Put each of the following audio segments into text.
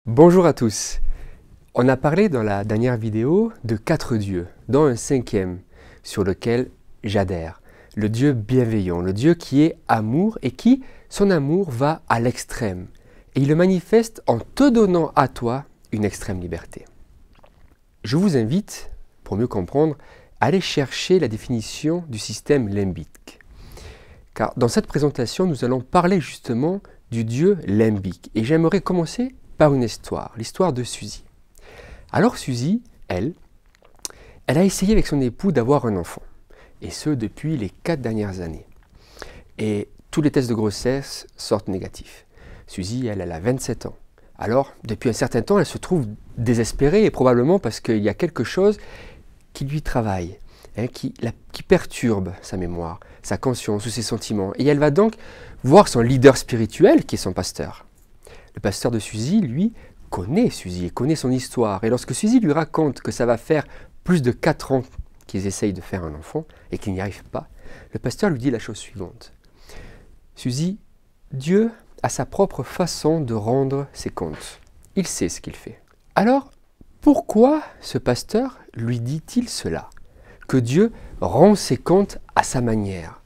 Bonjour à tous. On a parlé dans la dernière vidéo de 4 dieux, dont un 5e sur lequel j'adhère. Le Dieu bienveillant, le Dieu qui est amour et qui, son amour va à l'extrême. Et il le manifeste en te donnant à toi une extrême liberté. Je vous invite, pour mieux comprendre, à aller chercher la définition du système limbique. Car dans cette présentation, nous allons parler justement du Dieu limbique. Et j'aimerais commencer par une histoire, l'histoire de Suzy. Alors Suzy, elle a essayé avec son époux d'avoir un enfant, et ce depuis les 4 dernières années. Et tous les tests de grossesse sortent négatifs. Suzy, elle a 27 ans. Alors, depuis un certain temps, elle se trouve désespérée, et probablement parce qu'il y a quelque chose qui lui travaille, qui perturbe sa mémoire, sa conscience ou ses sentiments. Et elle va donc voir son leader spirituel, qui est son pasteur. Le pasteur de Suzy, lui, connaît Suzy et connaît son histoire. Et lorsque Suzy lui raconte que ça va faire plus de 4 ans qu'ils essayent de faire un enfant et qu'ils n'y arrivent pas, le pasteur lui dit la chose suivante. Suzy, Dieu a sa propre façon de rendre ses comptes. Il sait ce qu'il fait. Alors, pourquoi ce pasteur lui dit-il cela? Que Dieu rend ses comptes à sa manière.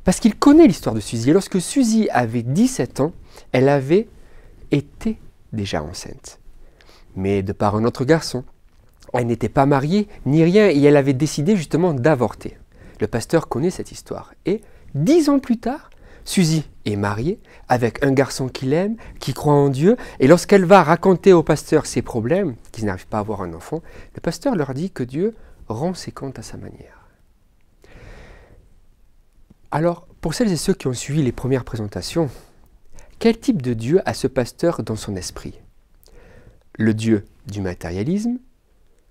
Parce qu'il connaît l'histoire de Suzy. Et lorsque Suzy avait 17 ans, elle avait était déjà enceinte. Mais de par un autre garçon, elle n'était pas mariée ni rien et elle avait décidé justement d'avorter. Le pasteur connaît cette histoire. Et 10 ans plus tard, Suzy est mariée avec un garçon qu'il aime, qui croit en Dieu. Et lorsqu'elle va raconter au pasteur ses problèmes, qu'ils n'arrivent pas à avoir un enfant, le pasteur leur dit que Dieu rend ses comptes à sa manière. Alors, pour celles et ceux qui ont suivi les premières présentations, quel type de Dieu a ce pasteur dans son esprit? Le Dieu du matérialisme,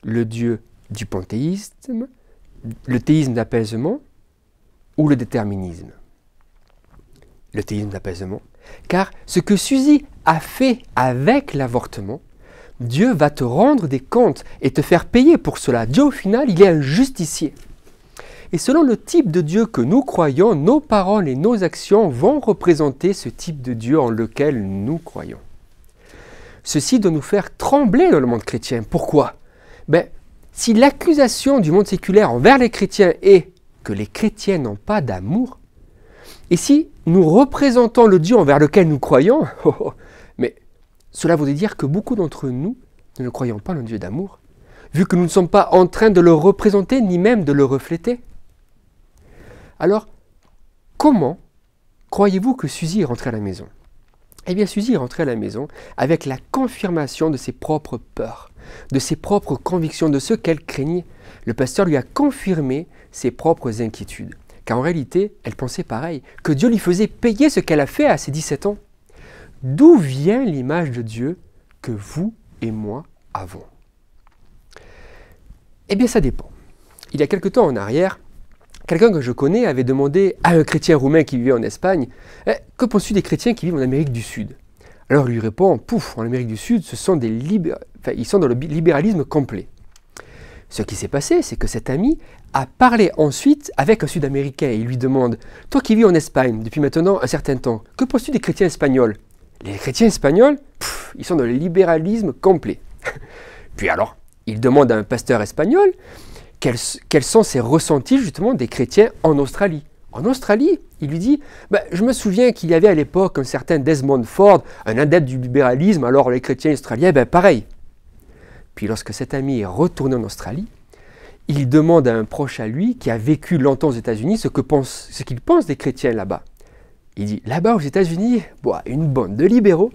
le Dieu du panthéisme, le théisme d'apaisement ou le déterminisme? Le théisme d'apaisement. Car ce que Suzy a fait avec l'avortement, Dieu va te rendre des comptes et te faire payer pour cela. Dieu, au final, il est un justicier. Et selon le type de Dieu que nous croyons, nos paroles et nos actions vont représenter ce type de Dieu en lequel nous croyons. Ceci doit nous faire trembler dans le monde chrétien. Pourquoi? Si l'accusation du monde séculaire envers les chrétiens est que les chrétiens n'ont pas d'amour, et si nous représentons le Dieu envers lequel nous croyons, mais cela voudrait dire que beaucoup d'entre nous ne croyons pas en Dieu d'amour, vu que nous ne sommes pas en train de le représenter ni même de le refléter. Alors, comment croyez-vous que Suzy est rentrée à la maison? Eh bien, Suzy est rentrée à la maison avec la confirmation de ses propres peurs, de ses propres convictions, de ce qu'elle craignait. Le pasteur lui a confirmé ses propres inquiétudes. Car en réalité, elle pensait pareil, que Dieu lui faisait payer ce qu'elle a fait à ses 17 ans. D'où vient l'image de Dieu que vous et moi avons? Eh bien, ça dépend. Il y a quelque temps en arrière, quelqu'un que je connais avait demandé à un chrétien roumain qui vivait en Espagne « Que penses-tu des chrétiens qui vivent en Amérique du Sud ?» Alors il lui répond « Pouf, en Amérique du Sud, ils sont dans le libéralisme complet. » Ce qui s'est passé, c'est que cet ami a parlé ensuite avec un Sud-Américain et il lui demande « Toi qui vis en Espagne depuis maintenant un certain temps, que penses-tu des chrétiens espagnols ?» Les chrétiens espagnols, ils sont dans le libéralisme complet. Puis alors, il demande à un pasteur espagnol quels sont ses ressentis justement des chrétiens en Australie. En Australie, il lui dit je me souviens qu'il y avait à l'époque un certain Desmond Ford, un adepte du libéralisme, alors les chrétiens australiens, pareil. Puis lorsque cet ami est retourné en Australie, il demande à un proche à lui qui a vécu longtemps aux États-Unis ce qu'il pense des chrétiens là-bas. Il dit là-bas aux États-Unis, une bande de libéraux.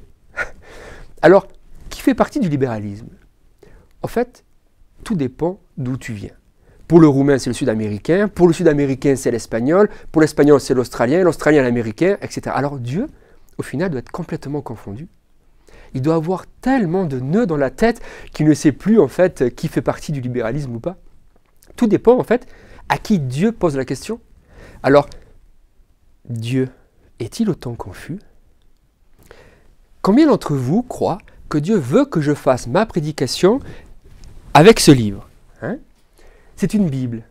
Alors, qui fait partie du libéralisme? En fait, tout dépend d'où tu viens. Pour le roumain, c'est le sud-américain. Pour le sud-américain, c'est l'espagnol. Pour l'espagnol, c'est l'australien. L'australien, l'américain, etc. Alors Dieu, au final, doit être complètement confondu. Il doit avoir tellement de nœuds dans la tête qu'il ne sait plus, en fait, qui fait partie du libéralisme ou pas. Tout dépend, en fait, à qui Dieu pose la question. Alors, Dieu est-il autant confus? Combien d'entre vous croient que Dieu veut que je fasse ma prédication avec ce livre? C'est une Bible.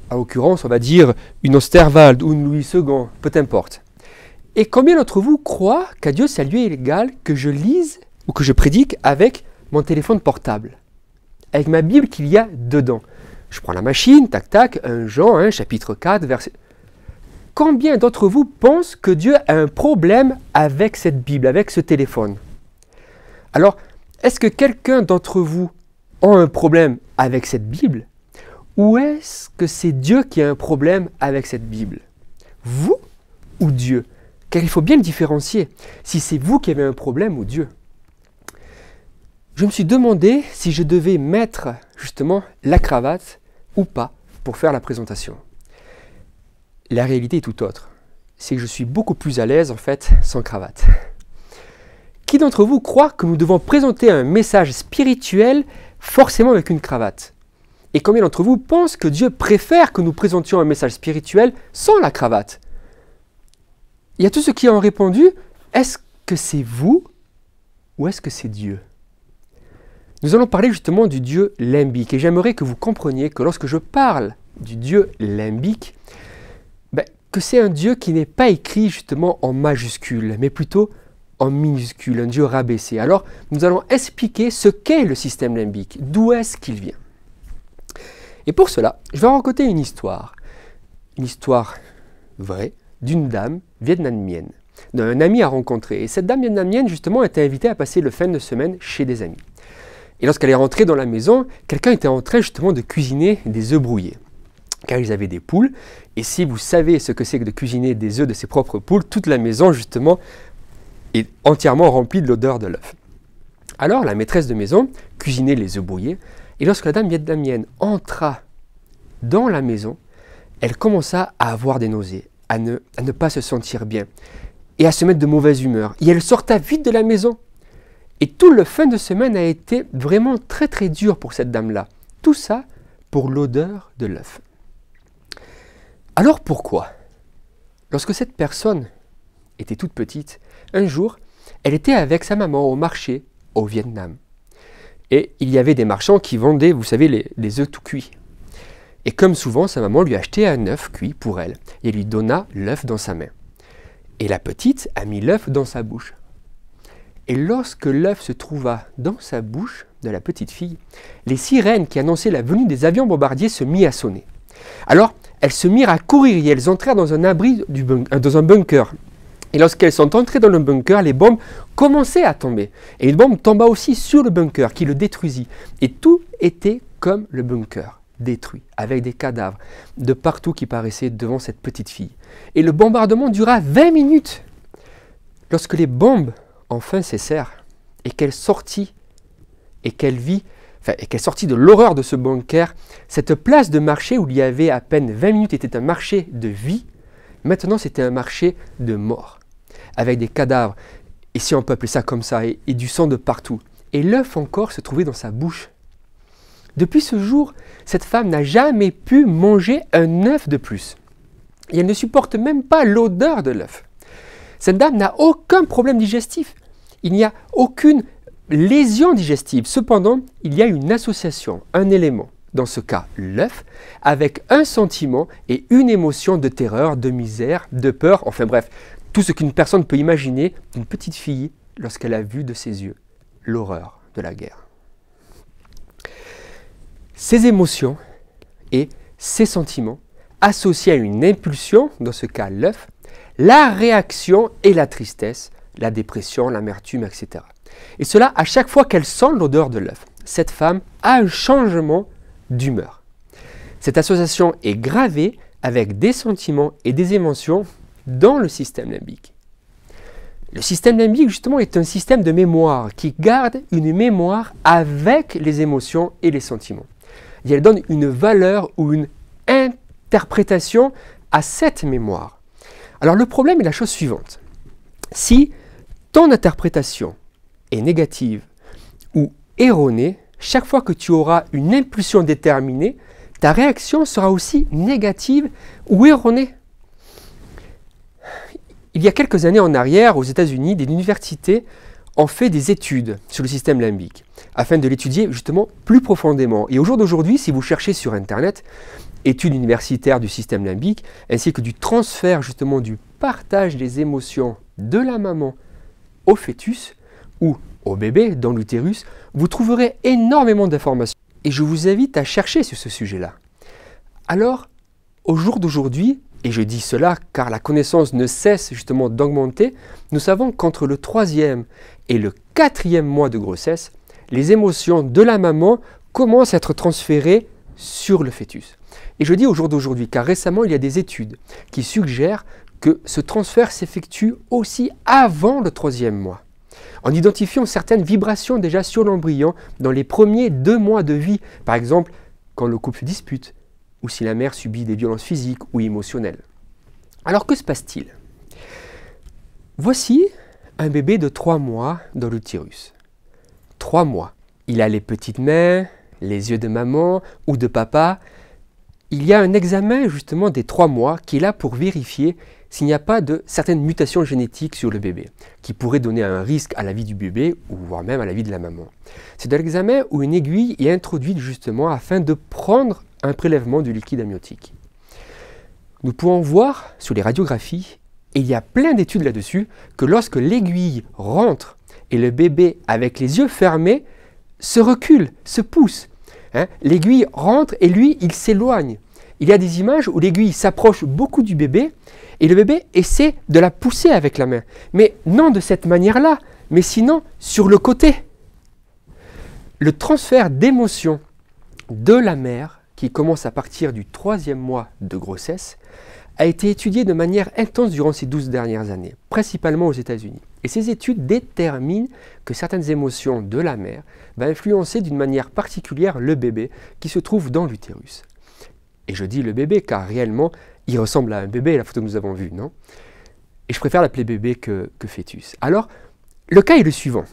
En l'occurrence, on va dire une Osterwald ou une Louis II, peu importe. Et combien d'entre vous croient qu'à Dieu, ça lui est égal que je lise ou que je prédique avec mon téléphone portable, avec ma Bible qu'il y a dedans. Je prends la machine, tac tac, 1 Jean, chapitre 4, verset... Combien d'entre vous pensent que Dieu a un problème avec cette Bible, avec ce téléphone? Alors, est-ce que quelqu'un d'entre vous a un problème avec cette Bible? Ou est-ce que c'est Dieu qui a un problème avec cette Bible? Vous ou Dieu? Car il faut bien le différencier, si c'est vous qui avez un problème ou Dieu. Je me suis demandé si je devais mettre justement la cravate ou pas pour faire la présentation. La réalité est tout autre. C'est que je suis beaucoup plus à l'aise en fait sans cravate. Qui d'entre vous croit que nous devons présenter un message spirituel forcément avec une cravate? Et combien d'entre vous pensent que Dieu préfère que nous présentions un message spirituel sans la cravate? Il y a tous ceux qui ont répondu, est-ce que c'est vous ou est-ce que c'est Dieu? Nous allons parler justement du Dieu limbique et j'aimerais que vous compreniez que lorsque je parle du Dieu limbique, que c'est un Dieu qui n'est pas écrit justement en majuscule, mais plutôt en minuscule, un Dieu rabaissé. Alors, nous allons expliquer ce qu'est le système limbique, d'où est-ce qu'il vient. Et pour cela, je vais raconter une histoire vraie, d'une dame vietnamienne, d'un ami à rencontrer. Et cette dame vietnamienne, justement, était invitée à passer le fin de semaine chez des amis. Et lorsqu'elle est rentrée dans la maison, quelqu'un était en train justement de cuisiner des œufs brouillés. Car ils avaient des poules, et si vous savez ce que c'est que de cuisiner des œufs de ses propres poules, toute la maison justement est entièrement remplie de l'odeur de l'œuf. Alors la maîtresse de maison cuisinait les œufs brouillés, et lorsque la dame vietnamienne entra dans la maison, elle commença à avoir des nausées, à ne pas se sentir bien, et à se mettre de mauvaise humeur. Et elle sorta vite de la maison. Et tout le fin de semaine a été vraiment très très dur pour cette dame-là. Tout ça pour l'odeur de l'œuf. Alors pourquoi? Lorsque cette personne était toute petite, un jour, elle était avec sa maman au marché au Vietnam. Et il y avait des marchands qui vendaient, vous savez, les œufs tout cuits. Et comme souvent, sa maman lui achetait un œuf cuit pour elle et lui donna l'œuf dans sa main. Et la petite a mis l'œuf dans sa bouche. Et lorsque l'œuf se trouva dans sa bouche de la petite fille, les sirènes qui annonçaient la venue des avions bombardiers se mirent à sonner. Alors, elles se mirent à courir et elles entrèrent dans un abri, dans un bunker. Et lorsqu'elles sont entrées dans le bunker, les bombes commençaient à tomber. Et une bombe tomba aussi sur le bunker qui le détruisit. Et tout était comme le bunker, détruit, avec des cadavres de partout qui paraissaient devant cette petite fille. Et le bombardement dura 20 minutes. Lorsque les bombes enfin cessèrent et qu'elle sortit et qu'elle sortit de l'horreur de ce bunker, cette place de marché où il y avait à peine 20 minutes était un marché de vie, maintenant c'était un marché de mort, avec des cadavres, et si on peut appeler ça comme ça, et du sang de partout. Et l'œuf encore se trouvait dans sa bouche. Depuis ce jour, cette femme n'a jamais pu manger un œuf de plus. Et elle ne supporte même pas l'odeur de l'œuf. Cette dame n'a aucun problème digestif. Il n'y a aucune lésion digestive. Cependant, il y a une association, un élément, dans ce cas l'œuf, avec un sentiment et une émotion de terreur, de misère, de peur, enfin bref, tout ce qu'une personne peut imaginer d'une petite fille lorsqu'elle a vu de ses yeux l'horreur de la guerre. Ces émotions et ces sentiments associés à une impulsion, dans ce cas l'œuf, la réaction et la tristesse, la dépression, l'amertume, etc. Et cela à chaque fois qu'elle sent l'odeur de l'œuf. Cette femme a un changement d'humeur. Cette association est gravée avec des sentiments et des émotions dans le système limbique. Le système limbique, justement, est un système de mémoire qui garde une mémoire avec les émotions et les sentiments. Et elle donne une valeur ou une interprétation à cette mémoire. Alors le problème est la chose suivante. Si ton interprétation est négative ou erronée, chaque fois que tu auras une impulsion déterminée, ta réaction sera aussi négative ou erronée. Il y a quelques années en arrière, aux États-Unis, des universités ont fait des études sur le système limbique, afin de l'étudier justement plus profondément. Et au jour d'aujourd'hui, si vous cherchez sur Internet, études universitaires du système limbique, ainsi que du transfert justement du partage des émotions de la maman au fœtus, ou au bébé dans l'utérus, vous trouverez énormément d'informations et je vous invite à chercher sur ce sujet-là. Alors, au jour d'aujourd'hui, et je dis cela car la connaissance ne cesse justement d'augmenter, nous savons qu'entre le 3e et le 4e mois de grossesse, les émotions de la maman commencent à être transférées sur le fœtus. Et je dis au jour d'aujourd'hui car récemment il y a des études qui suggèrent que ce transfert s'effectue aussi avant le 3e mois, en identifiant certaines vibrations déjà sur l'embryon dans les premiers 2 mois de vie, par exemple quand le couple se dispute, ou si la mère subit des violences physiques ou émotionnelles. Alors que se passe-t-il? Voici un bébé de 3 mois dans l'utérus. 3 mois. Il a les petites mains, les yeux de maman ou de papa. Il y a un examen justement des 3 mois qui est là pour vérifier s'il n'y a pas de certaines mutations génétiques sur le bébé, qui pourraient donner un risque à la vie du bébé ou voire même à la vie de la maman. C'est de l'examen où une aiguille est introduite justement afin de prendre un prélèvement du liquide amniotique. Nous pouvons voir sur les radiographies, et il y a plein d'études là-dessus, que lorsque l'aiguille rentre et le bébé avec les yeux fermés se recule, se pousse. L'aiguille rentre et lui, il s'éloigne. Il y a des images où l'aiguille s'approche beaucoup du bébé et le bébé essaie de la pousser avec la main. Mais non de cette manière-là, mais sinon sur le côté. Le transfert d'émotions de la mère qui commence à partir du 3e mois de grossesse, a été étudié de manière intense durant ces 12 dernières années, principalement aux États-Unis. Et ces études déterminent que certaines émotions de la mère vont influencer d'une manière particulière le bébé qui se trouve dans l'utérus. Et je dis le bébé car réellement, il ressemble à un bébé, la photo que nous avons vue, non? Et je préfère l'appeler bébé que fœtus. Alors, le cas est le suivant.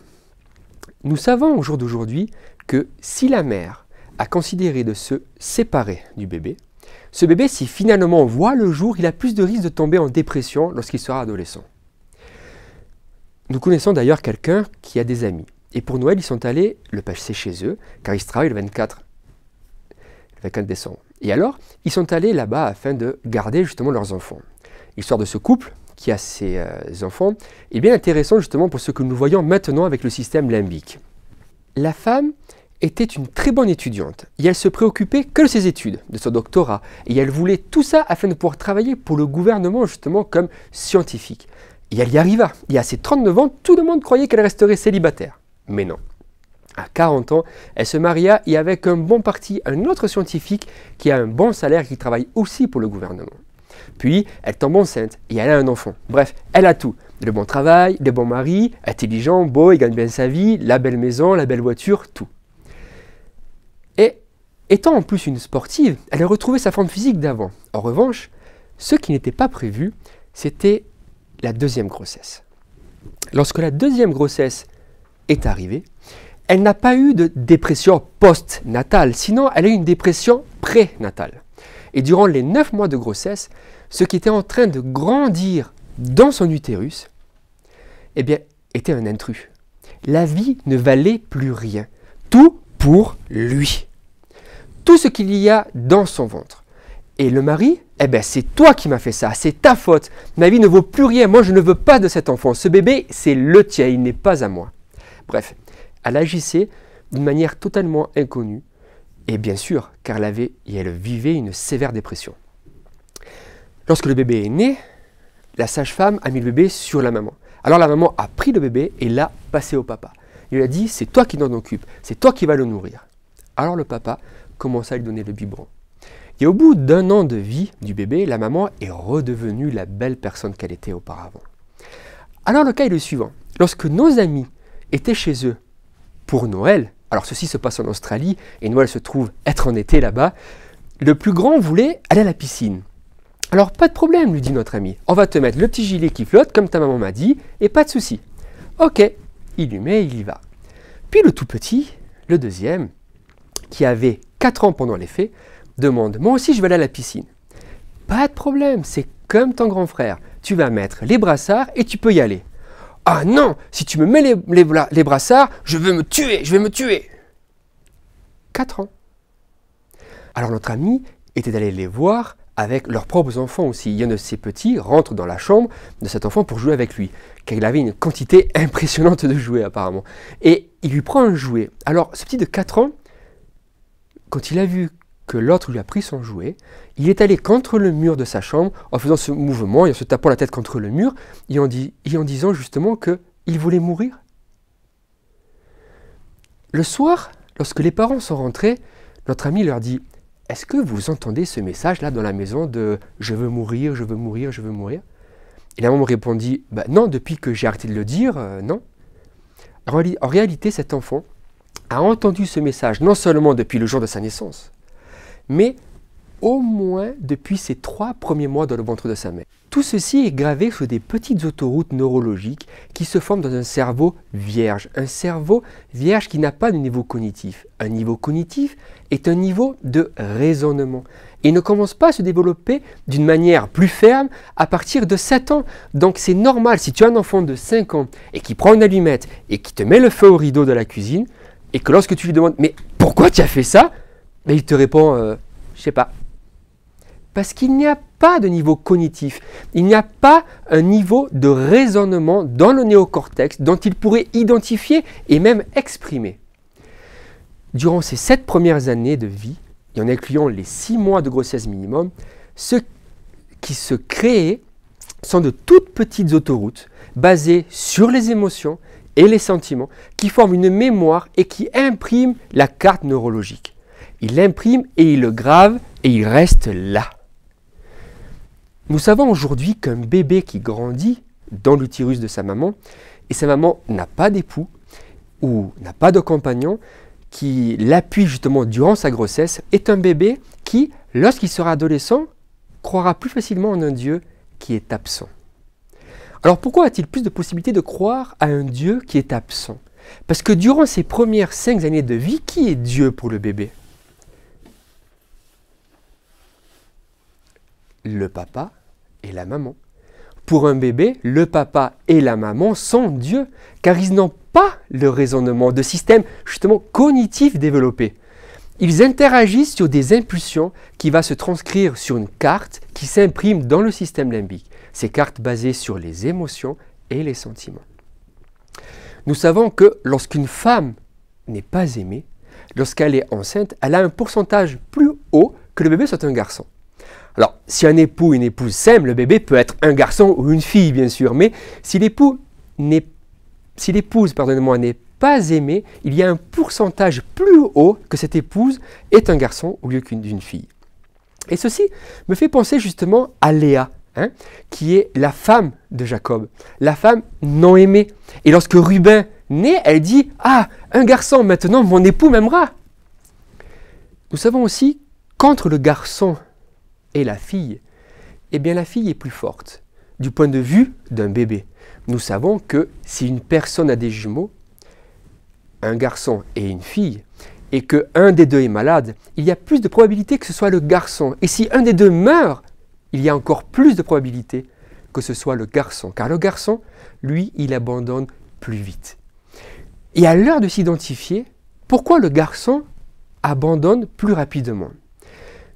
Nous savons au jour d'aujourd'hui que si la mère a considéré de se séparer du bébé, ce bébé, si finalement on voit le jour, il a plus de risques de tomber en dépression lorsqu'il sera adolescent. Nous connaissons d'ailleurs quelqu'un qui a des amis. Et pour Noël, ils sont allés le passer chez eux, car ils travaillent le 24 décembre. Et alors, ils sont allés là-bas afin de garder justement leurs enfants. L'histoire de ce couple qui a ses enfants est bien intéressante justement pour ce que nous voyons maintenant avec le système limbique. La femme était une très bonne étudiante et elle se préoccupait que de ses études, de son doctorat, et elle voulait tout ça afin de pouvoir travailler pour le gouvernement justement comme scientifique. Et elle y arriva. Et à ses 39 ans, tout le monde croyait qu'elle resterait célibataire. Mais non. À 40 ans, elle se maria et avec un bon parti, un autre scientifique qui a un bon salaire et qui travaille aussi pour le gouvernement. Puis, elle tombe enceinte et elle a un enfant. Bref, elle a tout. Le bon travail, le bon mari, intelligent, beau, il gagne bien sa vie, la belle maison, la belle voiture, tout. Et étant en plus une sportive, elle a retrouvé sa forme physique d'avant. En revanche, ce qui n'était pas prévu, c'était la 2e grossesse. Lorsque la 2e grossesse est arrivée, elle n'a pas eu de dépression post-natale, sinon elle a eu une dépression prénatale. Et durant les 9 mois de grossesse, ce qui était en train de grandir dans son utérus, eh bien, était un intrus. La vie ne valait plus rien. Tout pour lui. Tout ce qu'il y a dans son ventre. Et le mari, eh bien, c'est toi qui m'as fait ça, c'est ta faute. Ma vie ne vaut plus rien, moi je ne veux pas de cet enfant. Ce bébé, c'est le tien, il n'est pas à moi. Bref, elle agissait d'une manière totalement inconnue. Et bien sûr, car elle vivait une sévère dépression. Lorsque le bébé est né, la sage-femme a mis le bébé sur la maman. Alors la maman a pris le bébé et l'a passé au papa. Il lui a dit, c'est toi qui t'en occupes, c'est toi qui vas le nourrir. Alors le papa commença à lui donner le biberon. Et au bout d'1 an de vie du bébé, la maman est redevenue la belle personne qu'elle était auparavant. Alors le cas est le suivant. Lorsque nos amis étaient chez eux pour Noël, alors ceci se passe en Australie et Noël se trouve être en été là-bas, le plus grand voulait aller à la piscine. Alors pas de problème, lui dit notre ami, on va te mettre le petit gilet qui flotte comme ta maman m'a dit et pas de souci. Ok, il lui met, il y va. Puis le tout petit, le deuxième, qui avait 4 ans pendant les fêtes, demande « Moi aussi, je vais aller à la piscine. » Pas de problème, c'est comme ton grand frère. Tu vas mettre les brassards et tu peux y aller. « Ah non, si tu me mets les brassards, je vais me tuer. 4 ans. Alors notre ami était allé les voir avec leurs propres enfants aussi. Il y en a de ces petits rentrent dans la chambre de cet enfant pour jouer avec lui, car il avait une quantité impressionnante de jouets apparemment. Et il lui prend un jouet. Alors ce petit de 4 ans, quand il a vu que l'autre lui a pris son jouet, il est allé contre le mur de sa chambre en faisant ce mouvement et en se tapant la tête contre le mur et en disant justement qu'il voulait mourir. Le soir, lorsque les parents sont rentrés, notre ami leur dit « Est-ce que vous entendez ce message-là dans la maison de « je veux mourir, je veux mourir, je veux mourir » Et la maman répondit « Non, depuis que j'ai arrêté de le dire, non. » En réalité, cet enfant a entendu ce message non seulement depuis le jour de sa naissance, mais au moins depuis ses 3 premiers mois dans le ventre de sa mère. Tout ceci est gravé sur des petites autoroutes neurologiques qui se forment dans un cerveau vierge qui n'a pas de niveau cognitif. Un niveau cognitif est un niveau de raisonnement et ne commence pas à se développer d'une manière plus ferme à partir de 7 ans. Donc c'est normal, si tu as un enfant de 5 ans et qui prend une allumette et qui te met le feu au rideau de la cuisine et que lorsque tu lui demandes « mais pourquoi tu as fait ça ?» ben, il te répond « je sais pas ». Parce qu'il n'y a pas de niveau cognitif, il n'y a pas un niveau de raisonnement dans le néocortex dont il pourrait identifier et même exprimer. Durant ces 7 premières années de vie, et en incluant les 6 mois de grossesse minimum, ce qui se crée sont de toutes petites autoroutes basées sur les émotions et les sentiments qui forment une mémoire et qui impriment la carte neurologique. Il l'imprime et il le grave et il reste là. Nous savons aujourd'hui qu'un bébé qui grandit dans l'utérus de sa maman, et sa maman n'a pas d'époux ou n'a pas de compagnon qui l'appuie justement durant sa grossesse, est un bébé qui, lorsqu'il sera adolescent, croira plus facilement en un Dieu qui est absent. Alors pourquoi a-t-il plus de possibilités de croire à un Dieu qui est absent? Parce que durant ces premières 5 années de vie, qui est Dieu pour le bébé? Le papa et la maman. Pour un bébé, le papa et la maman sont Dieu, car ils n'ont pas le raisonnement de système justement cognitif développé. Ils interagissent sur des impulsions qui vont se transcrire sur une carte qui s'imprime dans le système limbique. Ces cartes basées sur les émotions et les sentiments. Nous savons que lorsqu'une femme n'est pas aimée, lorsqu'elle est enceinte, elle a un pourcentage plus haut que le bébé soit un garçon. Alors, si un époux ou une épouse s'aiment, le bébé peut être un garçon ou une fille, bien sûr. Mais si l'épouse n'est pas aimée, il y a un pourcentage plus haut que cette épouse est un garçon au lieu d'une fille. Et ceci me fait penser justement à Léa, qui est la femme de Jacob, la femme non aimée. Et lorsque Ruben naît, elle dit « Ah, un garçon, maintenant mon époux m'aimera ». Nous savons aussi qu'entre le garçon et la fille, eh bien la fille est plus forte. Du point de vue d'un bébé, nous savons que si une personne a des jumeaux, un garçon et une fille, et qu'un des deux est malade, il y a plus de probabilité que ce soit le garçon. Et si un des deux meurt, il y a encore plus de probabilité que ce soit le garçon. Car le garçon, lui, il abandonne plus vite. Et à l'heure de s'identifier, pourquoi le garçon abandonne plus rapidement?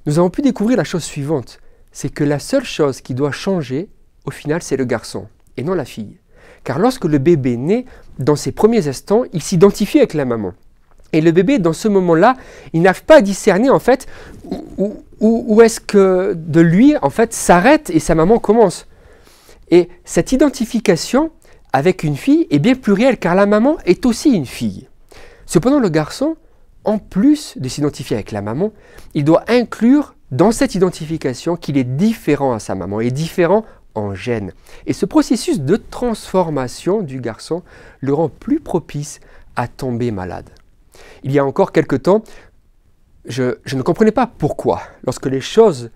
Nous avons pu découvrir la chose suivante, c'est que la seule chose qui doit changer, au final, c'est le garçon, et non la fille. Car lorsque le bébé naît, dans ses premiers instants, il s'identifie avec la maman. Et le bébé, dans ce moment-là, il n'arrive pas à discerner, en fait, où est-ce que de lui, en fait, s'arrête et sa maman commence. Et cette identification avec une fille est bien plus réelle, car la maman est aussi une fille. Cependant, le garçon, en plus de s'identifier avec la maman, il doit inclure dans cette identification qu'il est différent à sa maman, et différent en gène. Et ce processus de transformation du garçon le rend plus propice à tomber malade. Il y a encore quelque temps, je ne comprenais pas pourquoi, lorsque les choses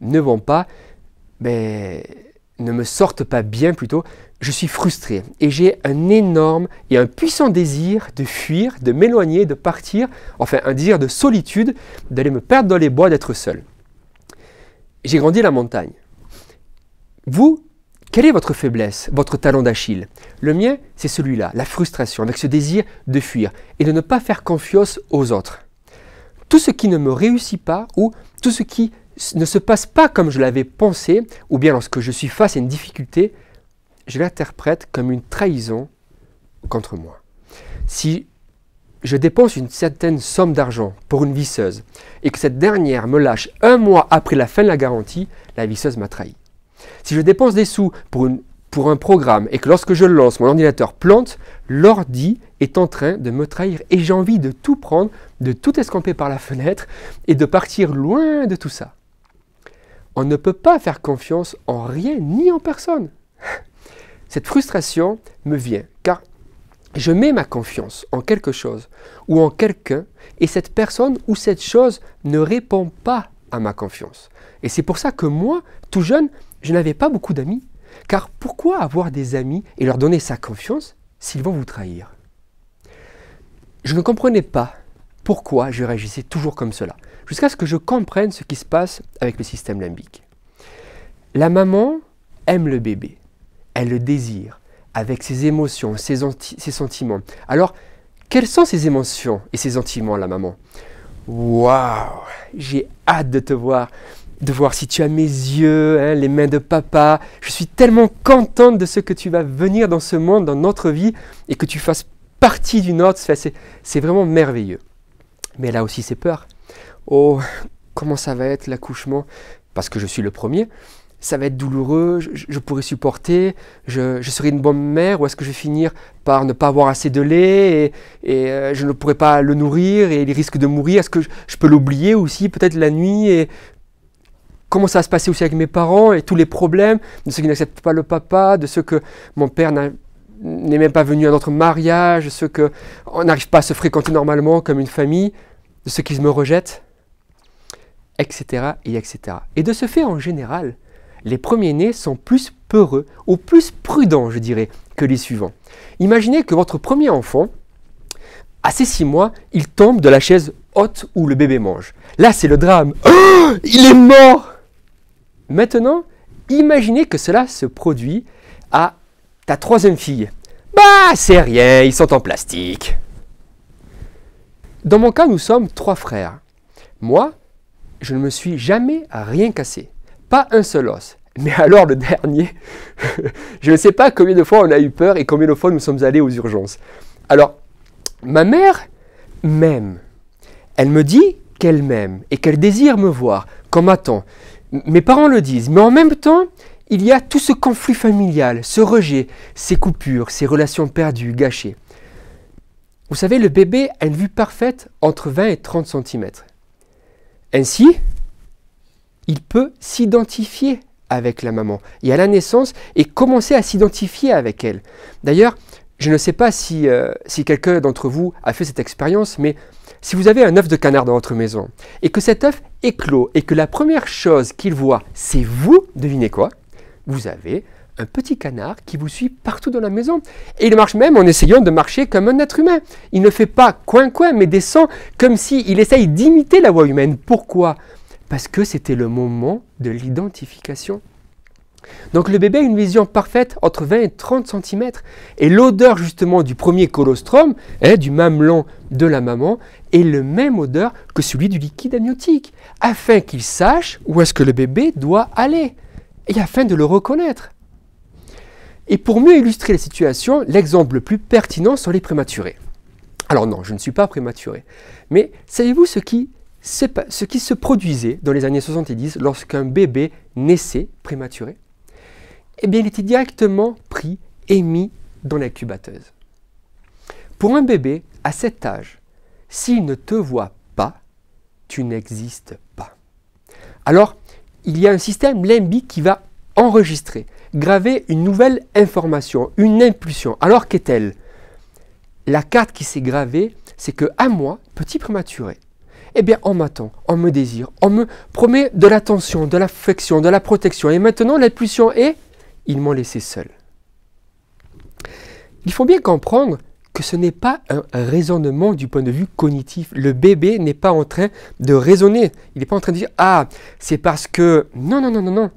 ne vont pas, ne me sortent pas bien plutôt, je suis frustré et j'ai un énorme et un puissant désir de fuir, de m'éloigner, de partir, enfin un désir de solitude, d'aller me perdre dans les bois, d'être seul. J'ai grandi à la montagne. Vous, quelle est votre faiblesse, votre talon d'Achille? Le mien, c'est celui-là, la frustration, avec ce désir de fuir et de ne pas faire confiance aux autres. Tout ce qui ne me réussit pas ou tout ce qui ne se passe pas comme je l'avais pensé, ou bien lorsque je suis face à une difficulté, je l'interprète comme une trahison contre moi. Si je dépense une certaine somme d'argent pour une visseuse et que cette dernière me lâche 1 mois après la fin de la garantie, la visseuse m'a trahi. Si je dépense des sous pour un programme et que lorsque je le lance, mon ordinateur plante, l'ordi est en train de me trahir et j'ai envie de tout prendre, de tout escamper par la fenêtre et de partir loin de tout ça. On ne peut pas faire confiance en rien ni en personne. Cette frustration me vient car je mets ma confiance en quelque chose ou en quelqu'un et cette personne ou cette chose ne répond pas à ma confiance. Et c'est pour ça que moi, tout jeune, je n'avais pas beaucoup d'amis. Car pourquoi avoir des amis et leur donner sa confiance s'ils vont vous trahir? Je ne comprenais pas pourquoi je réagissais toujours comme cela, jusqu'à ce que je comprenne ce qui se passe avec le système limbique. La maman aime le bébé, elle le désire, avec ses émotions, ses sentiments. Alors, quelles sont ses émotions et ses sentiments, la maman? Waouh, j'ai hâte de te voir, de voir si tu as mes yeux, hein, les mains de papa. Je suis tellement contente de ce que tu vas venir dans ce monde, dans notre vie, et que tu fasses partie du nôtre. C'est vraiment merveilleux. Mais elle a aussi ses peurs. Oh, comment ça va être l'accouchement? Parce que je suis le premier. Ça va être douloureux, je pourrais supporter, je serai une bonne mère, ou est-ce que je vais finir par ne pas avoir assez de lait et je ne pourrai pas le nourrir et il risque de mourir? Est-ce que je peux l'oublier aussi peut-être la nuit? Et comment ça va se passer aussi avec mes parents et tous les problèmes de ceux qui n'acceptent pas le papa, de ceux que mon père n'est même pas venu à notre mariage, de ceux qu'on n'arrive pas à se fréquenter normalement comme une famille, de ceux qui me rejettent, etc. etc. Et de ce fait, en général, les premiers-nés sont plus peureux ou plus prudents, je dirais, que les suivants. Imaginez que votre premier enfant, à ses 6 mois, il tombe de la chaise haute où le bébé mange. Là, c'est le drame. Oh, il est mort! Maintenant, imaginez que cela se produit à ta 3e fille. Bah, c'est rien, ils sont en plastique. Dans mon cas, nous sommes 3 frères. Moi, je ne me suis jamais rien cassé. Pas un seul os. Mais alors le dernier, je ne sais pas combien de fois on a eu peur et combien de fois nous sommes allés aux urgences. Alors, ma mère m'aime. Elle me dit qu'elle m'aime et qu'elle désire me voir, qu'on m'attend. Mes parents le disent, mais en même temps, il y a tout ce conflit familial, ce rejet, ces coupures, ces relations perdues, gâchées. Vous savez, le bébé a une vue parfaite entre 20 et 30 cm. Ainsi, il peut s'identifier avec la maman et à la naissance et commencer à s'identifier avec elle. D'ailleurs, je ne sais pas si quelqu'un d'entre vous a fait cette expérience, mais si vous avez un œuf de canard dans votre maison et que cet œuf éclot et que la première chose qu'il voit, c'est vous, devinez quoi? Vous avez un petit canard qui vous suit partout dans la maison. Et il marche même en essayant de marcher comme un être humain. Il ne fait pas coin-coin, mais descend comme s'il essaye d'imiter la voix humaine. Pourquoi? Parce que c'était le moment de l'identification. Donc le bébé a une vision parfaite entre 20 et 30 cm. Et l'odeur justement du premier colostrum, du mamelon de la maman, est le même odeur que celui du liquide amniotique, afin qu'il sache où est-ce que le bébé doit aller, et afin de le reconnaître. Et pour mieux illustrer la situation, l'exemple le plus pertinent sont les prématurés. Alors non, je ne suis pas prématuré, mais savez-vous ce qui se produisait dans les années 70 lorsqu'un bébé naissait prématuré? Eh bien, il était directement pris et mis dans l'incubateuse. Pour un bébé, à cet âge, s'il ne te voit pas, tu n'existes pas. Alors, il y a un système limbique qui va enregistrer, graver une nouvelle information, une impulsion. Alors qu'est-elle? La carte qui s'est gravée, c'est que à moi, petit prématuré, eh bien, on m'attend, on me désire, on me promet de l'attention, de l'affection, de la protection. Et maintenant, l'impulsion est, ils m'ont laissé seul. Il faut bien comprendre que ce n'est pas un raisonnement du point de vue cognitif. Le bébé n'est pas en train de raisonner. Il n'est pas en train de dire « Ah, c'est parce que… » Non, non, non, non, non.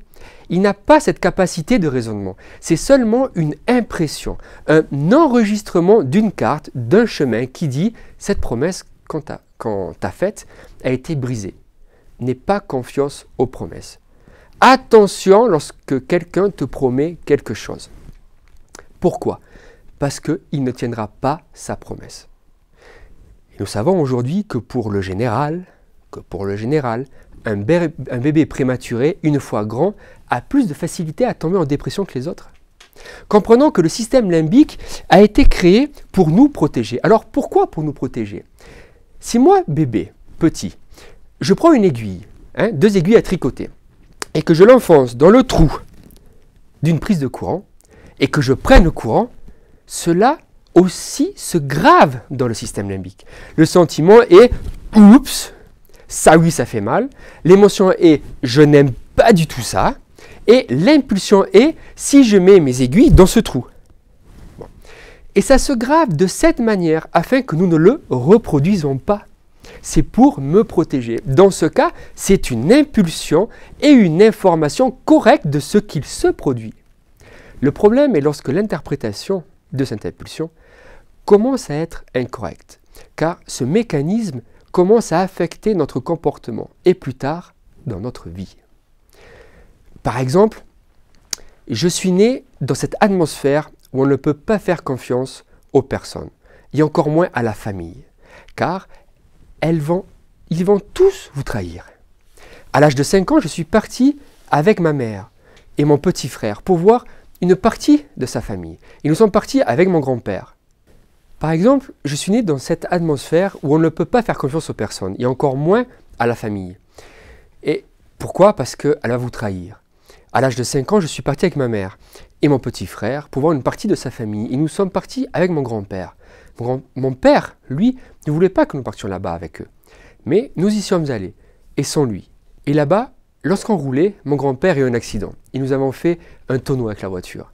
Il n'a pas cette capacité de raisonnement. C'est seulement une impression, un enregistrement d'une carte, d'un chemin qui dit « Cette promesse qu'on t'a faite a été brisée. n'aie pas confiance aux promesses. Attention lorsque quelqu'un te promet quelque chose. Pourquoi? Parce qu'il ne tiendra pas sa promesse. Et nous savons aujourd'hui que pour le général, un bébé prématuré, une fois grand, a plus de facilité à tomber en dépression que les autres. Comprenons que le système limbique a été créé pour nous protéger. Alors pourquoi pour nous protéger? Si moi, bébé, petit, je prends une aiguille, 2 aiguilles à tricoter, et que je l'enfonce dans le trou d'une prise de courant, et que je prenne le courant, cela aussi se grave dans le système limbique. Le sentiment est « oups », ça oui, ça fait mal. L'émotion est « je n'aime pas du tout ça ». Et l'impulsion est « si je mets mes aiguilles dans ce trou ». Bon. Et ça se grave de cette manière afin que nous ne le reproduisons pas. C'est pour me protéger. Dans ce cas, c'est une impulsion et une information correcte de ce qu'il se produit. Le problème est lorsque l'interprétation de cette impulsion commence à être incorrecte, car ce mécanisme commence à affecter notre comportement et plus tard dans notre vie. Par exemple, je suis né dans cette atmosphère où on ne peut pas faire confiance aux personnes, et encore moins à la famille, car ils vont tous vous trahir. À l'âge de 5 ans, je suis parti avec ma mère et mon petit frère pour voir une partie de sa famille. Et nous sommes partis avec mon grand-père. Par exemple, je suis né dans cette atmosphère où on ne peut pas faire confiance aux personnes, et encore moins à la famille. Et pourquoi? Parce qu'elle va vous trahir. À l'âge de 5 ans, je suis parti avec ma mère et mon petit frère pour voir une partie de sa famille. Et nous sommes partis avec mon grand-père. Mon père, lui, ne voulait pas que nous partions là-bas avec eux. Mais nous y sommes allés, et sans lui. Et là-bas, lorsqu'on roulait, mon grand-père a eu un accident. Et nous avons fait un tonneau avec la voiture.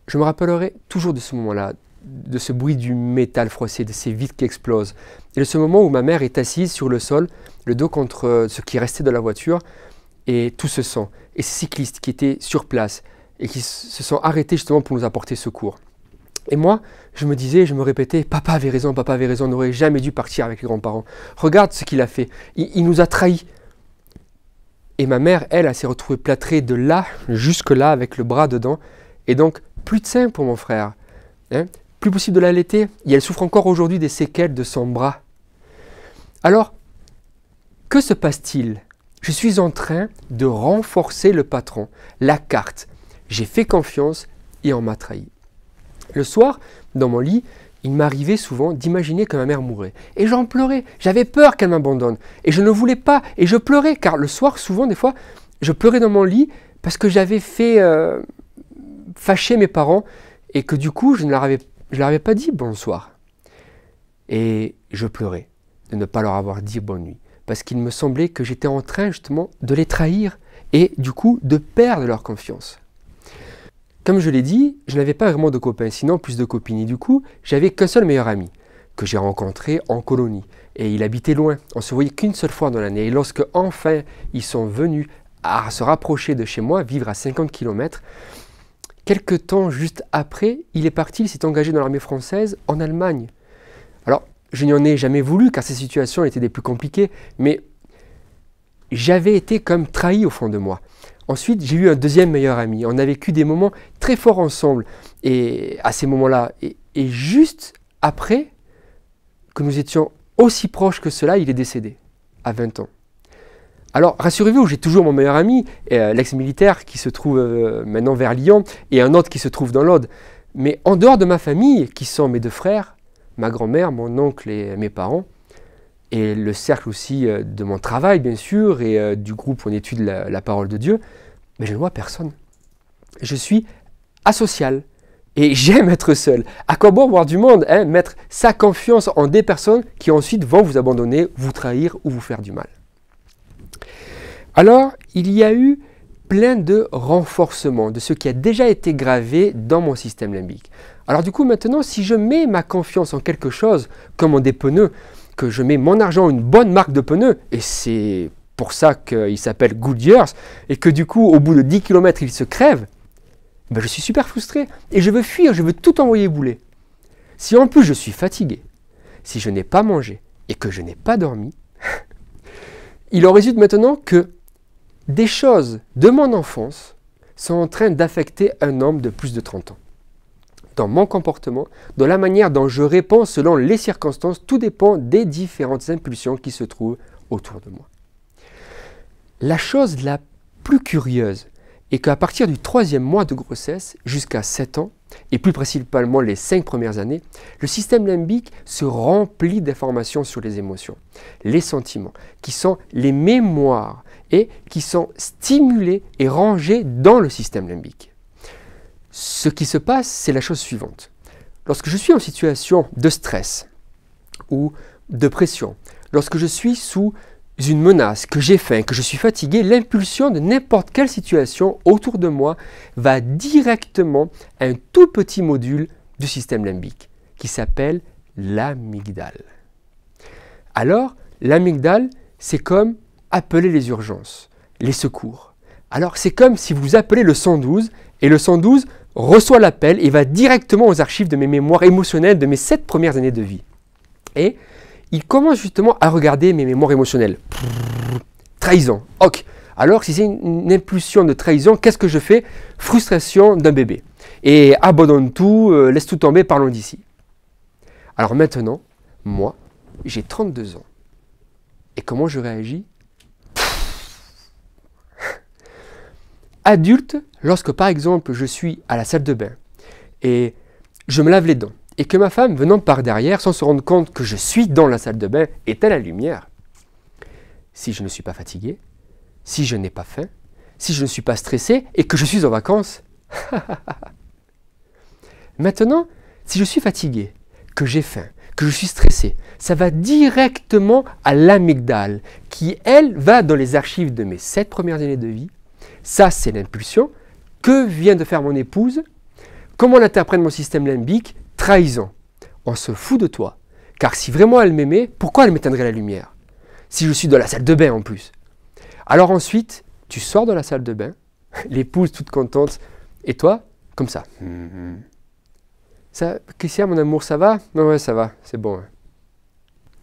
Je me rappellerai toujours de ce moment-là, de ce bruit du métal froissé, de ces vitres qui explosent. Et de ce moment où ma mère est assise sur le sol, le dos contre ce qui restait de la voiture, et tout ce sang. Et ces cyclistes qui étaient sur place et qui se sont arrêtés justement pour nous apporter secours. Et moi, je me disais, je me répétais, papa avait raison, on n'aurait jamais dû partir avec les grands-parents. Regarde ce qu'il a fait, il nous a trahis. Et ma mère, elle s'est retrouvée plâtrée de là jusque là avec le bras dedans. Et donc, plus de sein pour mon frère. Plus possible de l'allaiter. Et elle souffre encore aujourd'hui des séquelles de son bras. Alors, que se passe-t-il? Je suis en train de renforcer le patron, la carte. J'ai fait confiance et on m'a trahi. Le soir, dans mon lit, il m'arrivait souvent d'imaginer que ma mère mourrait. Et j'en pleurais. J'avais peur qu'elle m'abandonne. Et je ne voulais pas. Et je pleurais. Car le soir, souvent, des fois, je pleurais dans mon lit parce que j'avais fait fâcher mes parents et que du coup, je ne leur avais pas dit bonsoir. Et je pleurais de ne pas leur avoir dit bonne nuit. Parce qu'il me semblait que j'étais en train justement de les trahir et du coup de perdre leur confiance. Comme je l'ai dit, je n'avais pas vraiment de copains, sinon plus de copines. Et du coup, j'avais qu'un seul meilleur ami que j'ai rencontré en colonie. Et il habitait loin, on ne se voyait qu'une seule fois dans l'année. Et lorsque enfin ils sont venus à se rapprocher de chez moi, vivre à 50 km, quelque temps juste après, il est parti, il s'est engagé dans l'armée française en Allemagne. Alors, je n'y en ai jamais voulu car ces situations étaient des plus compliquées, mais j'avais été comme trahi au fond de moi. Ensuite, j'ai eu un deuxième meilleur ami. On a vécu des moments très forts ensemble et à ces moments-là. Et juste après que nous étions aussi proches que cela, il est décédé à 20 ans. Alors, rassurez-vous, j'ai toujours mon meilleur ami, l'ex-militaire qui se trouve maintenant vers Lyon et un autre qui se trouve dans l'Aude. Mais en dehors de ma famille, qui sont mes 2 frères, ma grand-mère, mon oncle et mes parents, et le cercle aussi de mon travail, bien sûr, et du groupe où on étudie la parole de Dieu, mais je ne vois personne. Je suis asocial et j'aime être seul. À quoi bon voir du monde, mettre sa confiance en des personnes qui ensuite vont vous abandonner, vous trahir ou vous faire du mal. Alors, il y a eu plein de renforcements de ce qui a déjà été gravé dans mon système limbique. Alors du coup, maintenant, si je mets ma confiance en quelque chose, comme en des pneus, que je mets mon argent, une bonne marque de pneus, et c'est pour ça qu'il s'appelle Goodyear, et que du coup, au bout de 10 km, il se crève, ben je suis super frustré, et je veux fuir, je veux tout envoyer bouler. Si en plus je suis fatigué, si je n'ai pas mangé, et que je n'ai pas dormi, Il en résulte maintenant que des choses de mon enfance sont en train d'affecter un homme de plus de 30 ans. Dans mon comportement, dans la manière dont je réponds selon les circonstances, tout dépend des différentes impulsions qui se trouvent autour de moi. La chose la plus curieuse est qu'à partir du 3e mois de grossesse jusqu'à 7 ans, et plus principalement les 5 premières années, le système limbique se remplit d'informations sur les émotions, les sentiments, qui sont les mémoires et qui sont stimulés et rangés dans le système limbique. Ce qui se passe, c'est la chose suivante. Lorsque je suis en situation de stress ou de pression, lorsque je suis sous une menace, que j'ai faim, que je suis fatigué, l'impulsion de n'importe quelle situation autour de moi va directement à un tout petit module du système limbique qui s'appelle l'amygdale. Alors, l'amygdale, c'est comme appeler les urgences, les secours. Alors, c'est comme si vous appelez le 112 et le 112 reçoit l'appel et va directement aux archives de mes mémoires émotionnelles de mes 7 premières années de vie. Et il commence justement à regarder mes mémoires émotionnelles. Trahison. Ok. Alors, si c'est une impulsion de trahison, qu'est-ce que je fais? Frustration d'un bébé. Et abandonne tout, laisse tout tomber, parlons d'ici. Alors maintenant, moi, j'ai 32 ans. Et comment je réagis? Adulte, lorsque par exemple je suis à la salle de bain et je me lave les dents et que ma femme venant par derrière sans se rendre compte que je suis dans la salle de bain éteint la lumière. Si je ne suis pas fatigué, si je n'ai pas faim, si je ne suis pas stressé et que je suis en vacances. Maintenant, si je suis fatigué, que j'ai faim, que je suis stressé, ça va directement à l'amygdale qui, elle, va dans les archives de mes 7 premières années de vie. Ça, c'est l'impulsion. Que vient de faire mon épouse? Comment l'interprète mon système limbique? Trahison. On se fout de toi. Car si vraiment elle m'aimait, pourquoi elle m'éteindrait la lumière? Si je suis dans la salle de bain en plus. Alors ensuite, tu sors de la salle de bain, l'épouse toute contente, et toi, comme ça. Ça, Christian, mon amour, ça va? Non, ouais, ça va, c'est bon. Hein.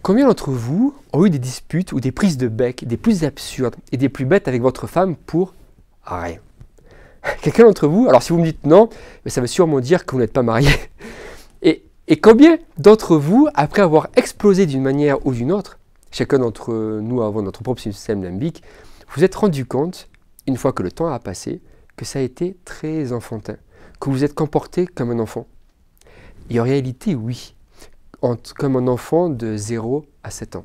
Combien d'entre vous ont eu des disputes ou des prises de bec, des plus absurdes et des plus bêtes avec votre femme pour rien? Quelqu'un d'entre vous, alors si vous me dites non, mais ça veut sûrement dire que vous n'êtes pas marié. Et combien d'entre vous, après avoir explosé d'une manière ou d'une autre, chacun d'entre nous avons notre propre système limbique, vous êtes rendu compte, une fois que le temps a passé, que ça a été très enfantin, que vous êtes comporté comme un enfant? Et en réalité, oui, comme un enfant de 0 à 7 ans.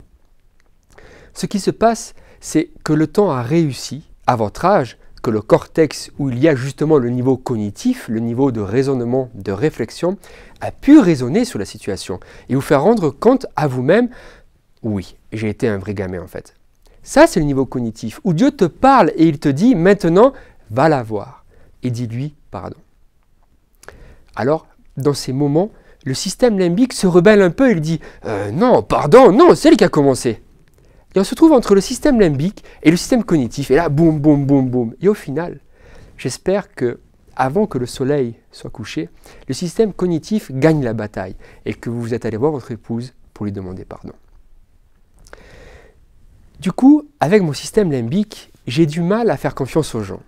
Ce qui se passe, c'est que le temps a réussi, à votre âge, que le cortex, où il y a justement le niveau cognitif, le niveau de raisonnement, de réflexion, a pu raisonner sur la situation et vous faire rendre compte à vous-même, oui, j'ai été un vrai gamin en fait. Ça, c'est le niveau cognitif, où Dieu te parle et il te dit, maintenant, va la voir et dis-lui pardon. Alors, dans ces moments, le système limbique se rebelle un peu et il dit non, pardon, non, c'est lui qui a commencé. Et on se trouve entre le système limbique et le système cognitif. Et là, boum, boum, boum, boum. Et au final, j'espère que, avant que le soleil soit couché, le système cognitif gagne la bataille et que vous êtes allé voir votre épouse pour lui demander pardon. Du coup, avec mon système limbique, j'ai du mal à faire confiance aux gens.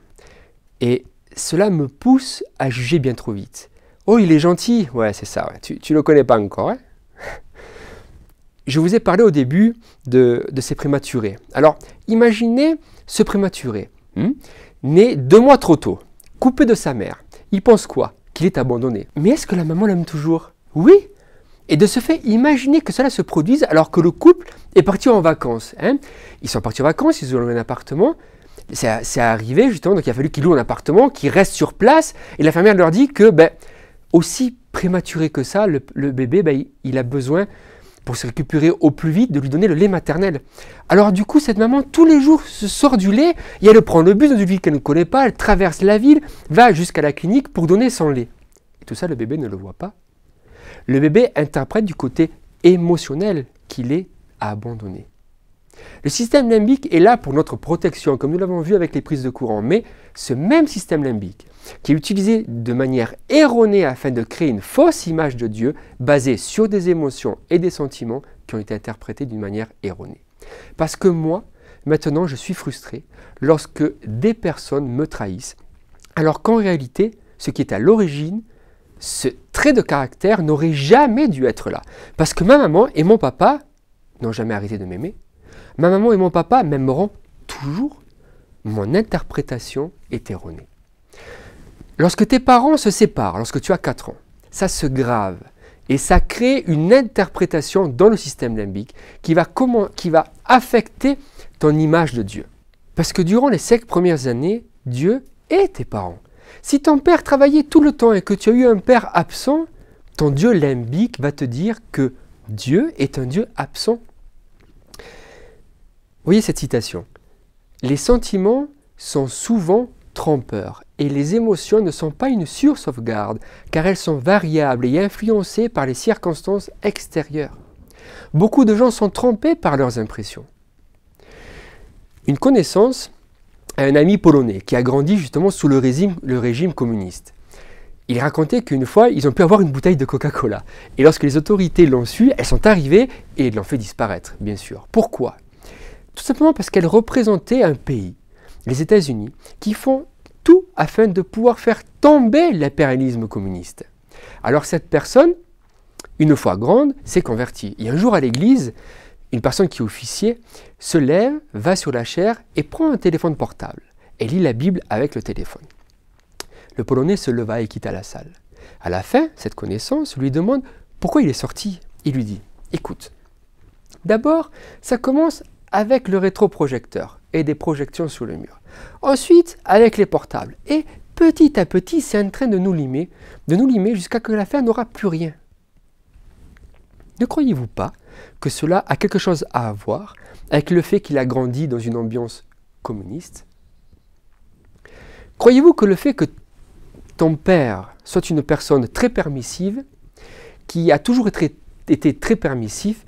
Et cela me pousse à juger bien trop vite. Oh, il est gentil. Ouais, c'est ça. Ouais. Tu ne le connais pas encore. Hein? Je vous ai parlé au début de ces prématurés. Alors, imaginez ce prématuré, né 2 mois trop tôt, coupé de sa mère. Il pense quoi? Qu'il est abandonné. Mais est-ce que la maman l'aime toujours? Oui. Et de ce fait, imaginez que cela se produise alors que le couple est parti en vacances. Hein? Ils sont partis en vacances, ils ont loué un appartement. C'est arrivé justement, donc il a fallu qu'ils louent un appartement, qu'ils restent sur place. Et la infirmière leur dit que, aussi prématuré que ça, le bébé, il a besoin, pour se récupérer au plus vite, de lui donner le lait maternel. Alors du coup, cette maman, tous les jours, se sort du lait, et elle prend le bus dans une ville qu'elle ne connaît pas, elle traverse la ville, va jusqu'à la clinique pour donner son lait. Et tout ça, le bébé ne le voit pas. Le bébé interprète du côté émotionnel qu'il est abandonné. Le système limbique est là pour notre protection, comme nous l'avons vu avec les prises de courant, mais ce même système limbique, qui est utilisé de manière erronée afin de créer une fausse image de Dieu, basée sur des émotions et des sentiments qui ont été interprétés d'une manière erronée. Parce que moi, maintenant je suis frustré lorsque des personnes me trahissent, alors qu'en réalité, ce qui est à l'origine, ce trait de caractère n'aurait jamais dû être là. Parce que ma maman et mon papa n'ont jamais arrêté de m'aimer. Ma maman et mon papa m'aimeront toujours. Mon interprétation est erronée. Lorsque tes parents se séparent, lorsque tu as 4 ans, ça se grave et ça crée une interprétation dans le système limbique qui va affecter ton image de Dieu. Parce que durant les 5 premières années, Dieu est tes parents. Si ton père travaillait tout le temps et que tu as eu un père absent, ton Dieu limbique va te dire que Dieu est un Dieu absent. Voyez cette citation. Les sentiments sont souvent trompeurs et les émotions ne sont pas une sûre sauvegarde car elles sont variables et influencées par les circonstances extérieures. Beaucoup de gens sont trompés par leurs impressions. Une connaissance a un ami polonais qui a grandi justement sous le régime communiste. Il racontait qu'une fois, ils ont pu avoir une bouteille de Coca-Cola. Et lorsque les autorités l'ont su, elles sont arrivées et l'ont fait disparaître, bien sûr. Pourquoi? Tout simplement parce qu'elle représentait un pays, les États-Unis, qui font tout afin de pouvoir faire tomber l'impérialisme communiste. Alors cette personne, une fois grande, s'est convertie. Et un jour à l'église, une personne qui est officier se lève, va sur la chaire et prend un téléphone portable et lit la Bible avec le téléphone. Le Polonais se leva et quitta la salle. À la fin, cette connaissance lui demande pourquoi il est sorti. Il lui dit, écoute, d'abord, ça commence avec le rétroprojecteur et des projections sur le mur. Ensuite, avec les portables. Et petit à petit, c'est en train de nous limer jusqu'à que la fin n'aura plus rien. Ne croyez-vous pas que cela a quelque chose à voir avec le fait qu'il a grandi dans une ambiance communiste? Croyez-vous que le fait que ton père soit une personne très permissive, qui a toujours été très permissif,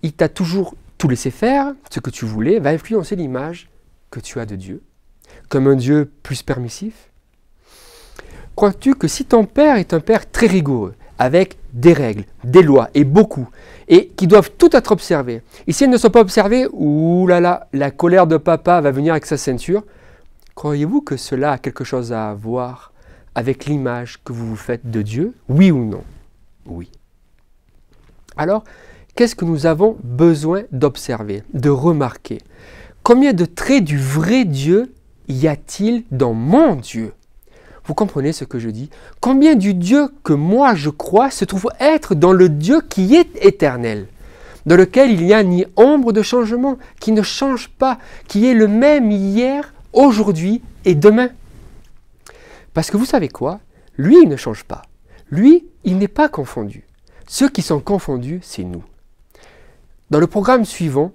il t'a toujours tout laissé faire, ce que tu voulais, va influencer l'image que tu as de Dieu, comme un Dieu plus permissif? Crois-tu que si ton père est un père très rigoureux, avec des règles, des lois et beaucoup, et qui doivent tout être observées, et si elles ne sont pas observées, oulala, la colère de papa va venir avec sa ceinture, croyez-vous que cela a quelque chose à voir avec l'image que vous vous faites de Dieu? Oui ou non? Oui. Alors, qu'est-ce que nous avons besoin d'observer, de remarquer? Combien de traits du vrai Dieu y a-t-il dans mon Dieu? Vous comprenez ce que je dis? Combien du Dieu que moi je crois se trouve être dans le Dieu qui est éternel, dans lequel il n'y a ni ombre de changement, qui ne change pas, qui est le même hier, aujourd'hui et demain? Parce que vous savez quoi? Lui, il ne change pas. Lui, il n'est pas confondu. Ceux qui sont confondus, c'est nous. Dans le programme suivant,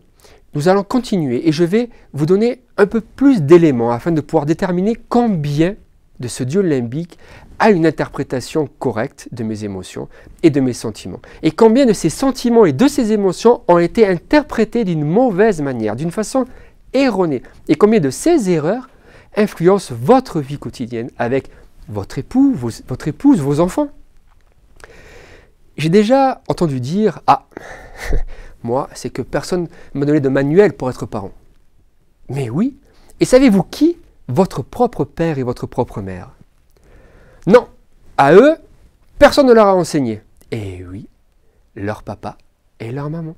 nous allons continuer et je vais vous donner un peu plus d'éléments afin de pouvoir déterminer combien de ce Dieu limbique a une interprétation correcte de mes émotions et de mes sentiments. Et combien de ces sentiments et de ces émotions ont été interprétés d'une mauvaise manière, d'une façon erronée. Et combien de ces erreurs influencent votre vie quotidienne avec votre époux, votre épouse, vos enfants. J'ai déjà entendu dire « Ah, moi, c'est que personne ne m'a donné de manuel pour être parent. » Mais oui, et savez-vous qui? Votre propre père et votre propre mère. Non, à eux, personne ne leur a enseigné. Et oui, leur papa et leur maman.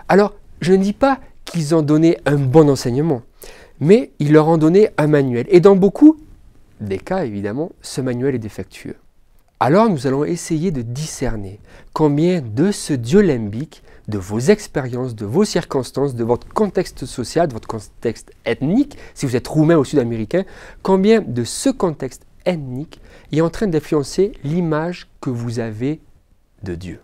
Alors, je ne dis pas qu'ils ont donné un bon enseignement, mais ils leur ont donné un manuel. Et dans beaucoup des cas, évidemment, ce manuel est défectueux. Alors, nous allons essayer de discerner combien de ce Dieu limbique, de vos expériences, de vos circonstances, de votre contexte social, de votre contexte ethnique, si vous êtes roumain ou sud-américain, combien de ce contexte ethnique est en train d'influencer l'image que vous avez de Dieu.